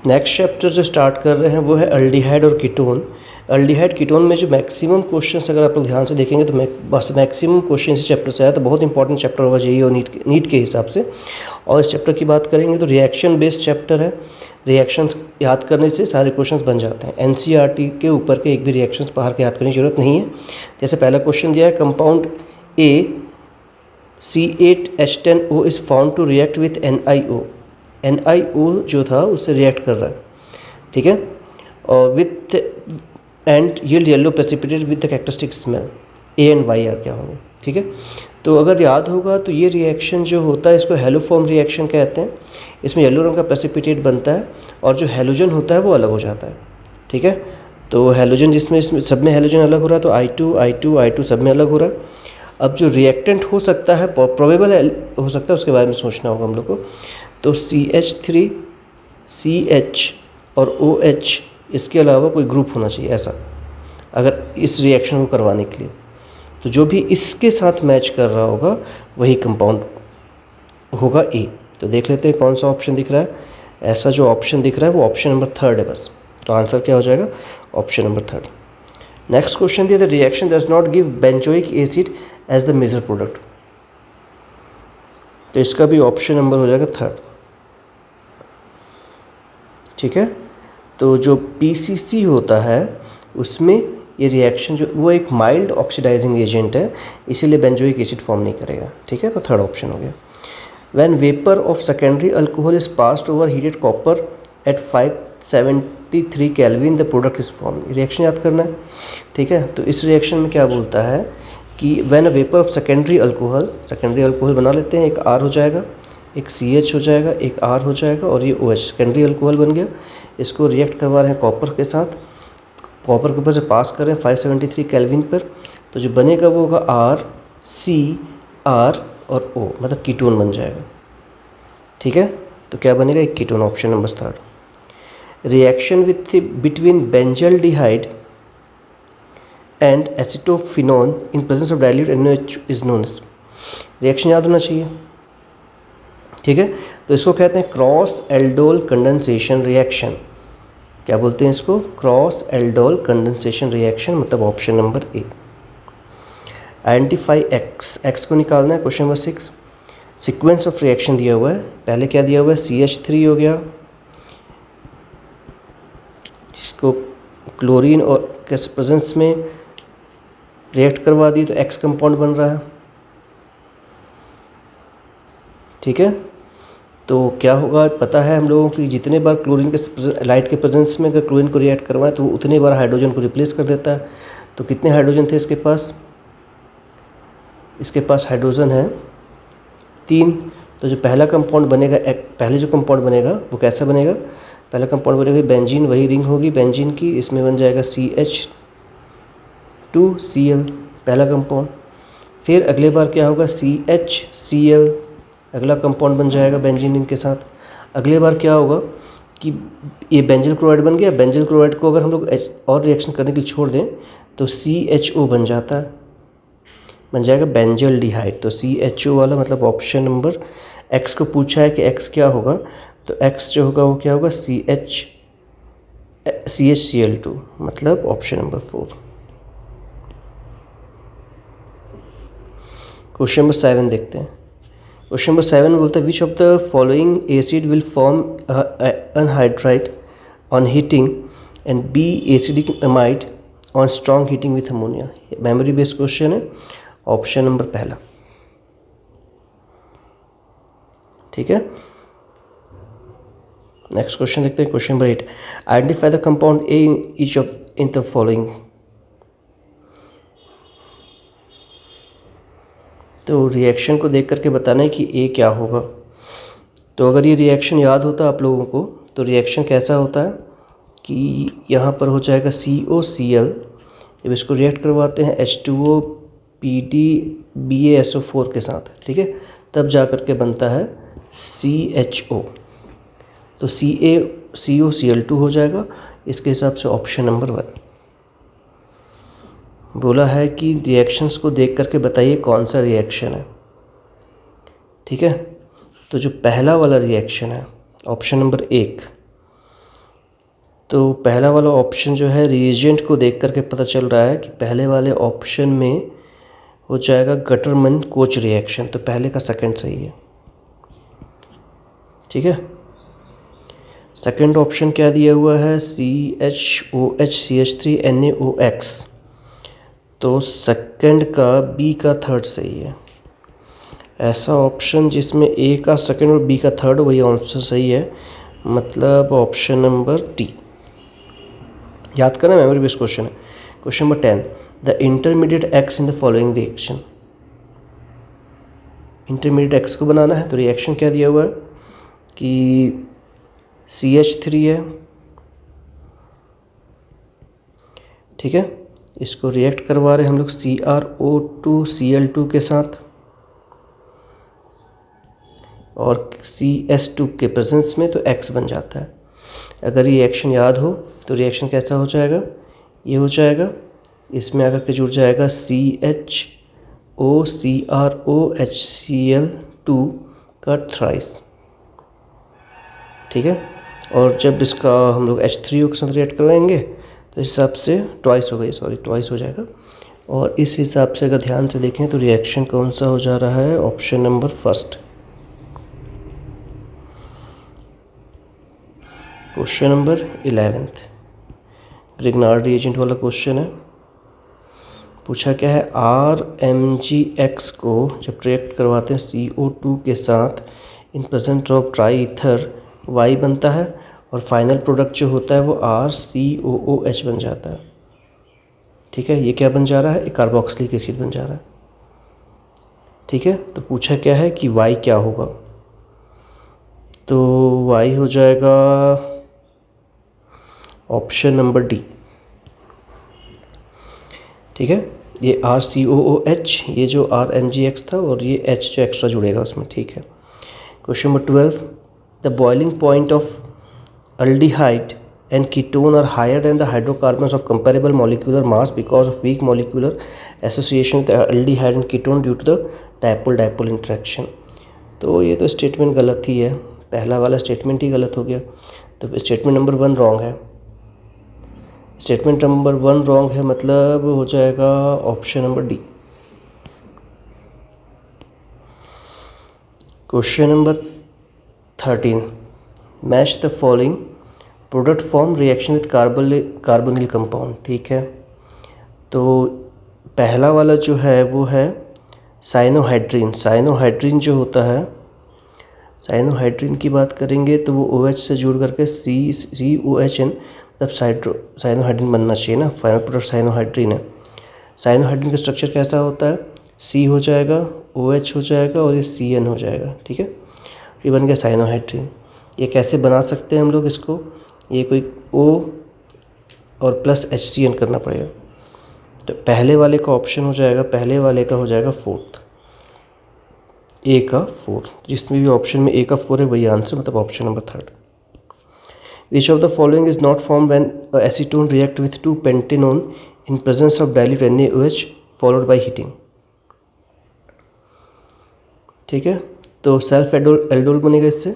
Next chapter जो start कर रहे हैं वो है अल्डिहाइड और कीटोन। अल्डिहाइड कीटोन में जो मैक्सिमम क्वेश्चंस अगर आप लोग ध्यान से देखेंगे तो बस मैक्सिमम क्वेश्चन इस चैप्टर से आया, तो बहुत इंपॉर्टेंट चैप्टर होगा जेईई और नीट के हिसाब से। और इस चैप्टर की बात करेंगे तो रिएक्शन बेस्ड चैप्टर है। रिएक्शंस याद करने से सारे क्वेश्चंस बन जाते हैं। एनसीईआरटी के ऊपर के एक भी रिएक्शंस बाहर के याद करने की जरूरत नहीं है। जैसे पहला क्वेश्चन दिया है, compound A C8H10O is found to react with NiO। NiO जो था उससे रिएक्ट कर रहा है, ठीक है, और with and yield yellow precipitate with the characteristic smell. A and Y are क्या होंगे, ठीक है। तो अगर याद होगा तो ये रिएक्शन जो होता है इसको हेलोफॉर्म रिएक्शन कहते हैं। इसमें येलो रंग का प्रेसिपिटेट बनता है और जो हैलोजन होता है वो अलग हो जाता है, ठीक है। तो हैलोजन इसमें सब में हैलोजन अलग हो रहा है, तो I2 सब में अलग हो रहा है। अब जो रिएक्टेंट हो सकता है, प्रोबेबल हो सकता है, उसके बारे में सोचना होगा हम लोग को। तो CH3 CH और OH इसके अलावा कोई ग्रुप होना चाहिए ऐसा, अगर इस रिएक्शन को करवाने के लिए। तो जो भी इसके साथ मैच कर रहा होगा वही कंपाउंड होगा ए। तो देख लेते हैं कौन सा ऑप्शन दिख रहा है। ऐसा जो ऑप्शन दिख रहा है वो ऑप्शन नंबर 3 है बस। तो आंसर क्या हो जाएगा, ऑप्शन नंबर 3। नेक्स्ट क्वेश्चन दिया, the reaction does not give benzoic acid as the major product. तो इसका भी ऑप्शन नंबर हो जाएगा 3, ठीक है। तो जो PCC होता है उसमें ये रिएक्शन जो वो एक माइल्ड ऑक्सीडाइजिंग एजेंट है, इसीलिए बेंजोइक एसिड फॉर्म नहीं करेगा, ठीक है। तो 3rd ऑप्शन हो गया। When vapour of secondary alcohol is passed over heated copper at 573 kelvin the product is form. Reaction याद करना है, ठीक है। तो इस रिएक्शन में क्या बोलता है कि when a vapour of secondary alcohol बना लेते हैं, एक R हो जाएगा, एक CH हो जाएगा, एक R हो जाएगा और ये OH सेकेंडरी अल्कोहल बन गया। इसको रिएक्ट करवा रहे हैं कॉपर के साथ, कॉपर के ऊपर से पास कर रहे हैं 573 केल्विन पर। तो जो बनेगा वो होगा RCR और O, मतलब कीटोन बन जाएगा, ठीक है। तो क्या बनेगा, एक ketone, option number 3। Reaction with between benzaldehyde and acetophenone in presence of dilute NaOH is known as. Reaction याद होना चाहिए, ठीक है। तो इसको कहते हैं क्रॉस एल्डोल कंडेंसेशन रिएक्शन। क्या बोलते हैं इसको, क्रॉस एल्डोल कंडेंसेशन रिएक्शन, मतलब option number A. Identify x को निकालना है, question number 6। Sequence of reaction दिया हुआ है, पहले क्या दिया हुआ है, CH3 हो गया, इसको क्लोरीन और के प्रेजेंस में रिएक्ट करवा दी तो X कंपाउंड बन रहा है, ठीक है। तो क्या होगा पता है हम लोगों की, जितने बार क्लोरीन के लाइट के प्रेजेंस में अगर क्लोरीन को रिएक्ट करवाएं तो उतने बार हाइड्रोजन को रिप्लेस कर देता है। तो कितने हाइड्रोजन थे इसके पास, हाइड्रोजन है 3। तो जो पहला कंपाउंड बनेगा, पहले जो कंपाउंड बनेगा वो कैसा बनेगा, पहला कंपाउंड बनेगा बेंजीन, वही रिंग होगी बेंजीन की, इसमें बन जाएगा CH2Cl पहला कंपाउंड। फिर अगले बार क्या होगा, CHCl अगला कंपाउंड बन जाएगा बेंजीन रिंग के साथ। अगले बार क्या होगा कि ये बेंजिल क्लोराइड बन गया, बेंजिल क्लोराइड को अगर हम लोग और रिएक्शन करने के लिए छोड़ दें तो CHO बन जाता है, बन जाएगा बेंजल्डिहाइड। तो CHO वाला मतलब ऑप्शन नंबर X को पूछा है कि X क्या होगा, तो X जो होगा वो क्या होगा, CHCl2, मतलब ऑप्शन नंबर 4। क्वेश्चन नंबर 7 देखते हैं। क्वेश्चन नंबर 7 बोलता है which of the following acid will form anhydride on heating and B acidic amide on strong heating with ammonia. Memory based question है, ऑप्शन नंबर पहला, ठीक है। Next question देखते हैं, question number 8। Identify the compound A each of in the following. तो reaction को देख करके बताना है कि ए क्या होगा। तो अगर ये रिएक्शन याद होता है आप लोगों को, तो रिएक्शन कैसा होता है कि यहाँ पर हो जाएगा COCl, जब इसको रिएक्ट करवाते हैं H2O PDBaSO4 के साथ, ठीक है, तब जा कर के बनता है CHO। तो COCl2 हो जाएगा। इसके हिसाब से ऑप्शन नंबर 1। बोला है कि रिएक्शंस को देख करके बताइए कौन सा रिएक्शन है, ठीक है। तो जो पहला वाला रिएक्शन है ऑप्शन नंबर 1, तो पहला वाला ऑप्शन जो है रिएजेंट को देख करके पता चल रहा है कि पहले वाले ऑप्शन में हो जाएगा गटरमन कोच रिएक्शन, तो पहले का सेकंड सही है। ठीक है, सेकंड ऑप्शन क्या दिया हुआ है, CHOH CH3NaOX, तो सेकंड का बी का थर्ड सही है। ऐसा ऑप्शन जिसमें ए का सेकंड और बी का थर्ड, वही आंसर सही है, मतलब ऑप्शन नंबर डी। याद करना, मेमोरी बेस्ड क्वेश्चन है। Question number 10, the intermediate x in the following reaction. Intermediate x को बनाना है, तो रिएक्शन क्या दिया हुआ है कि CH3 है, ठीक है, इसको रिएक्ट करवा रहे हैं हम लोग CrO2Cl2 के साथ, और CS2 के प्रेजेंस में, तो X बन जाता है। अगर ये रिएक्शन याद हो तो रिएक्शन कैसा हो जाएगा, ये हो जाएगा, इसमें आकर के जुड़ जाएगा CHOCrOHCl2 का थ्राइस, ठीक है। और जब इसका हम लोग H3O के साथ रिएक्ट करवाएंगे तो इस हिसाब से ट्वाइस हो जाएगा। और इस हिसाब से अगर ध्यान से देखें तो रिएक्शन कौन सा हो जा रहा है, option number first. Question number 11, Grignard reagent वाला क्वेश्चन है। पूछा क्या है, RMgX को जब रिएक्ट करवाते हैं CO2 के साथ इन presence of try ether Y बनता है, और फाइनल प्रोडक्ट जो होता है वो RCOOH बन जाता है। ठीक है, ये क्या बन जा रहा है, एक कार्बोक्सिलिक एसिड बन जा रहा है। ठीक है, तो पूछा क्या है कि Y क्या होगा, तो Y हो जाएगा ऑप्शन नंबर डी। ठीक है, ये RCOOH, ये जो RMgX था, और ये H जो एक्स्ट्रा जुड़ेगा उसमें। ठीक है, question number 12, the boiling point of aldehyde and ketone are higher than the hydrocarbons of comparable molecular mass because of weak molecular association with aldehyde and ketone due to the dipole-dipole interaction। तो ये तो statement गलत ही है, पहला वाला statement ही गलत हो गया, तो स्टेटमेंट नंबर 1 रॉन्ग है। स्टेटमेंट नंबर 1 रॉन्ग है, मतलब हो जाएगा option number D. Question number 13, match the following product form reaction with carbonyl compound. ठीक है, तो पहला वाला जो है वो है साइनोहाइड्रीन। साइनोहाइड्रीन जो होता है, साइनोहाइड्रीन की बात करेंगे तो वो OH से जुड़ करके COHN, मतलब साइनोहाइड्रीन बनना चाहिए ना, फाइनल प्रोडक्ट साइनोहाइड्रीन है। साइनोहाइड्रीन का स्ट्रक्चर कैसा होता है, C हो जाएगा, OH हो जाएगा, और ये CN हो जाएगा। ठीक है, ये बन गया साइनोहाइड्रीन। ये कैसे बना सकते हैं हम लोग इसको, ये कोई O और प्लस HCN करना पड़ेगा, तो पहले वाले का ऑप्शन हो जाएगा, पहले वाले का हो जाएगा फोर्थ, A का 4, जिसमें भी ऑप्शन में A का 4 है वही आंसर, मतलब option number 3rd। Which of the following is not formed when acetone react with 2-pentanone in presence of dilute NaOH followed by heating। ठीक है, तो सेल्फ एल्डोल बनेगा इससे,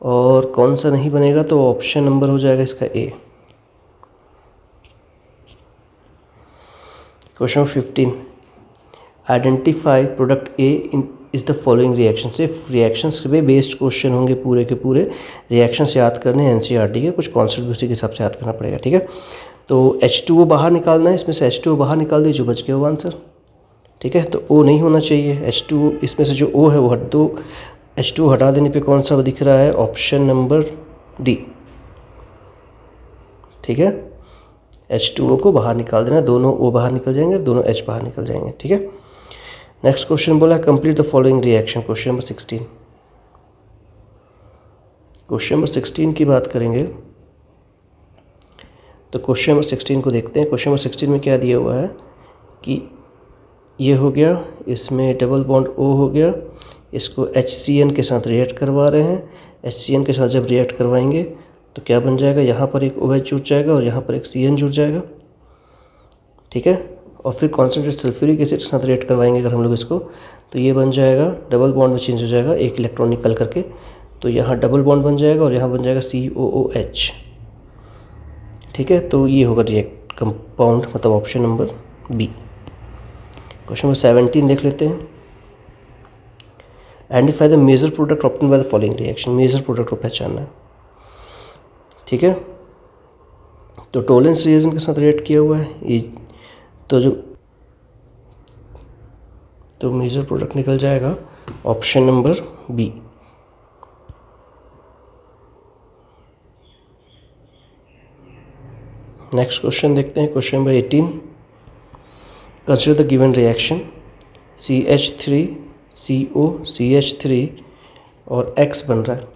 और कौन सा नहीं बनेगा, तो ऑप्शन नंबर हो जाएगा इसका A। Question 15, identify product A in is the following reaction. सिर्फ रिएक्शंस पे बेस्ड क्वेश्चन होंगे, पूरे के पूरे रिएक्शंस याद करने हैं NCERT के, कुछ कॉन्सेप्ट उसी के हिसाब से याद करना पड़ेगा। ठीक है, तो H2O बाहर निकालना है, इसमें से H2O बाहर निकाल दिए, जो बच गया वो आंसर। ठीक है, तो O नहीं होना चाहिए, H2O इसमें से जो O है वो हट दो, H2O हटा देने पे कौन सा दिख रहा है, ऑप्शन नंबर डी। ठीक है, H2O को बाहर निकाल देना, दोनों O बाहर निकल जाएंगे, दोनों H बाहर निकल जाएंगे। ठीक है, नेक्स्ट क्वेश्चन बोला complete the following reaction. Question number 16, question number 16 की बात करेंगे तो क्वेश्चन नंबर 16 को देखते हैं। क्वेश्चन नंबर 16 में क्या दिया हुआ है कि ये हो गया, इसमें डबल बॉन्ड O हो गया, इसको HCN के साथ रिएक्ट करवा रहे हैं। HCN के साथ जब रिएक्ट करवाएंगे तो क्या बन जाएगा, यहाँ पर एक OH जुड़ जाएगा और यहाँ पर एक CN जुड़ जाएगा। ठीक है, और फिर कॉन्सेंट्रेट सल्फ्यूरिक एसिड के साथ रिएक्ट करवाएंगे अगर हम लोग इसको, तो ये बन जाएगा, डबल बॉन्ड में चेंज हो जाएगा एक इलेक्ट्रॉन निकल करके, तो यहाँ डबल बॉन्ड बन जाएगा और यहाँ बन जाएगा COOH। ठीक है, तो ये होगा रिएक्ट कंपाउंड, मतलब option number B. Question number 17 देख लेते हैं। Identify the major product obtain by the following reaction. Major product को पहचानना है, ठीक है। तो टोलेंस रिएजेंट के साथ रिएक्ट किया हुआ है ये, तो मेजर प्रोडक्ट निकल जाएगा option number B. Next question देखते हैं, question number 18। Consider the given reaction CH3 CO CH3 और X बन रहा है,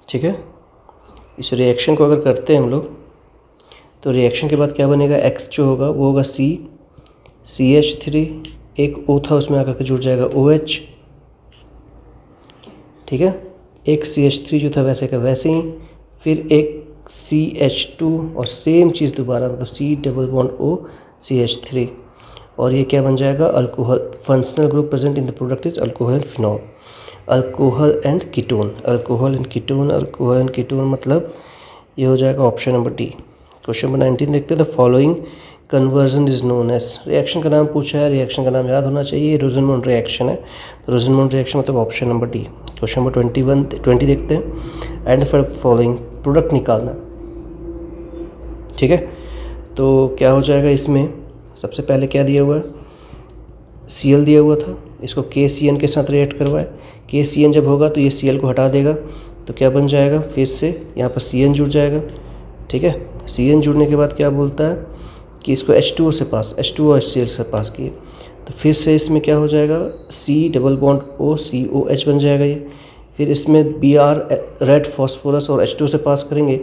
ठीक है। इस रिएक्शन को अगर करते हैं हम लोग तो रिएक्शन के बाद क्या बनेगा, X जो होगा वो होगा CH3, एक O था उसमें आकर के जुड़ जाएगा OH, ठीक है। एक CH3 जो था वैसे का वैसे ही, फिर एक CH2 और सेम चीज़ दोबारा, मतलब C double bond O CH3, और ये क्या बन जाएगा, alcohol. Functional group present in the product is alcohol and phenol. Alcohol and ketone, alcohol and ketone, alcohol and ketone, मतलब ये हो जाएगा option number D. Question number 19 देखते हैं। The following conversion is known as. Reaction का नाम पूछा है, रिएक्शन का नाम याद होना चाहिए। रोजनमोंड रिएक्शन है, तो रोजनमोंड रिएक्शन मतलब option number D. Question number 20 देखते हैं। आइडेंटिफाई द फॉलोइंग, प्रोडक्ट निकालना, ठीक है। तो क्या हो जाएगा इसमें, सबसे पहले क्या दिया हुआ है, Cl दिया हुआ था, इसको KCN के साथ रिएक्ट करवाए। KCN जब होगा तो ये Cl को हटा देगा, तो क्या बन जाएगा, फिर से यहाँ पर Cn जुड़ जाएगा, ठीक है। Cn जुड़ने के बाद क्या बोलता है कि इसको H2O से पास, H2O HCl से पास किए, तो फिर से इसमें क्या हो जाएगा, C double bond O COH बन जाएगा ये। फिर इसमें Br रेड फॉस्फोरस और H2O से पास करेंगे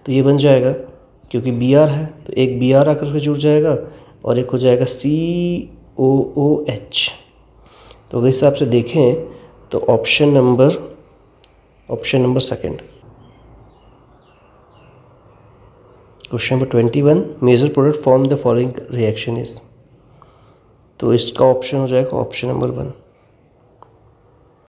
तो ये बन जाएगा, क्योंकि Br है तो एक Br आकर के जुड़ जाएगा और एक हो जाएगा COOH। तो अगर इस हिसाब से देखें तो option number second. Question number 21। Major product form the following reaction is, तो इसका ऑप्शन हो जाएगा ऑप्शन नंबर 1।